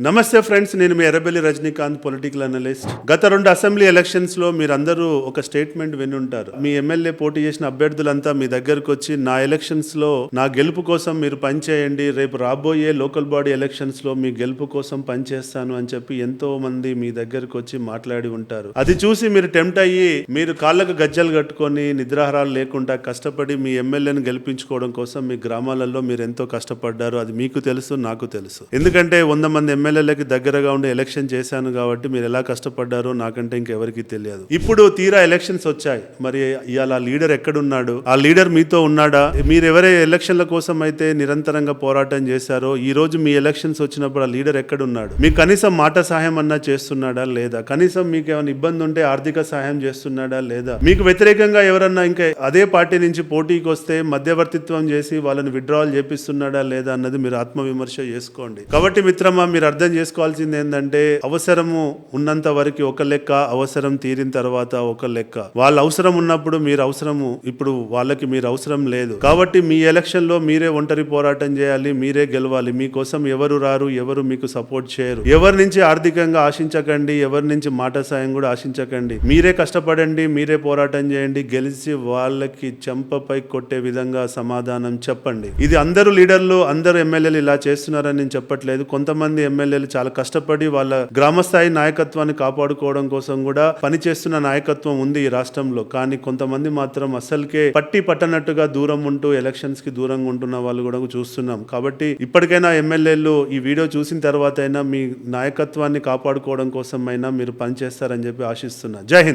నమస్తే ఫ్రెండ్స్, నేను మీ Errabelli Rajinikanth, political analyst. గత 2 అసెంబ్లీ ఎలక్షన్స్ లో మీరందరూ ఒక స్టేట్మెంట్ వినుంటారు. మీ ఎమ్మెల్యే పోటీ చేసిన అభ్యర్థులంతా మీ దగ్గరకు వచ్చి నా ఎలక్షన్స్ లో నా గెలుపు కోసం మీరు పనిచేయండి, రేపు రాబోయే లోకల్ బాడీ ఎలక్షన్స్ లో మీ గెలుపు కోసం పనిచేస్తాను అని చెప్పి ఎంతో మంది మీ దగ్గరకు వచ్చి మాట్లాడి ఉంటారు. అది చూసి మీరు టెంప్ట్ అయ్యి మీరు కాళ్ళకు గజ్జలు కట్టుకొని నిద్రాహారాలు లేకుండా కష్టపడి మీ ఎమ్మెల్యేను గెలిపించుకోవడం కోసం మీ గ్రామాలలో మీరు ఎంతో కష్టపడ్డారు. అది మీకు తెలుసు, నాకు తెలుసు. ఎందుకంటే 100 మంది ఎమ్మెల్యేలకి దగ్గరగా ఉండి ఎలక్షన్ చేశాను కాబట్టి మీరు ఎలా కష్టపడ్డారో నాకంటే ఇంకెవరికి తెలియదు. ఇప్పుడు తీరా ఎలక్షన్స్ వచ్చాయి, మరి ఇవాళ ఆ లీడర్ ఎక్కడున్నాడు? ఆ లీడర్ మీతో ఉన్నాడా? మీరు ఎవరే ఎలక్షన్ల కోసం అయితే నిరంతరంగా పోరాటం చేశారో ఈ రోజు మీ ఎలక్షన్స్ వచ్చినప్పుడు ఆ లీడర్ ఎక్కడున్నాడు? మీకు కనీసం మాట సహాయం అన్నా చేస్తున్నాడా లేదా? కనీసం మీకు ఏమైనా ఇబ్బంది ఉంటే ఆర్థిక సహాయం చేస్తున్నాడా లేదా? మీకు వ్యతిరేకంగా ఎవరన్నా ఇంకా అదే పార్టీ నుంచి పోటీకి వస్తే మధ్యవర్తిత్వం చేసి వాళ్ళని విత్డ్రావల్ చేపిస్తున్నాడా లేదా అన్నది మీరు ఆత్మవిమర్శ చేసుకోండి. కాబట్టి మిత్రమా, మీరు అర్థం చేసుకోవాల్సింది ఏంటంటే అవసరము ఉన్నంత వరకు ఒక లెక్క, అవసరం తీరిన తర్వాత ఒక లెక్క. వాళ్ళ అవసరం ఉన్నప్పుడు మీరు అవసరము, ఇప్పుడు వాళ్ళకి మీరు అవసరం లేదు. కాబట్టి మీ ఎలక్షన్ లో మీరే ఒంటరి పోరాటం చేయాలి, మీరే గెలవాలి. మీకోసం ఎవరు రారు, ఎవరు మీకు సపోర్ట్ చేయరు. ఎవరి నుంచి ఆర్థికంగా ఆశించకండి, ఎవరి నుంచి మాట సాయం కూడా ఆశించకండి. మీరే కష్టపడండి, మీరే పోరాటం చేయండి, గెలిచి వాళ్ళకి చెంపపై కొట్టే విధంగా సమాధానం చెప్పండి. ఇది అందరూ లీడర్లు, అందరూ ఎమ్మెల్యేలు ఇలా చేస్తున్నారని నేను చెప్పట్లేదు. కొంతమంది ఎమ్మెల్యేలు చాలా కష్టపడి వాళ్ళ గ్రామస్థాయి నాయకత్వాన్ని కాపాడుకోవడం కోసం కూడా పనిచేస్తున్న నాయకత్వం ఉంది ఈ రాష్ట్రంలో. కానీ కొంతమంది మాత్రం అసలుకే పట్టి పట్టనట్టుగా దూరం ఉంటూ ఎలక్షన్స్ కి దూరంగా ఉంటున్న వాళ్ళు కూడా చూస్తున్నాం. కాబట్టి ఇప్పటికైనా ఎమ్మెల్యేలు ఈ వీడియో చూసిన తర్వాత అయినా మీ నాయకత్వాన్ని కాపాడుకోవడం కోసం అయినా మీరు పనిచేస్తారని చెప్పి ఆశిస్తున్నా. జై హింద్.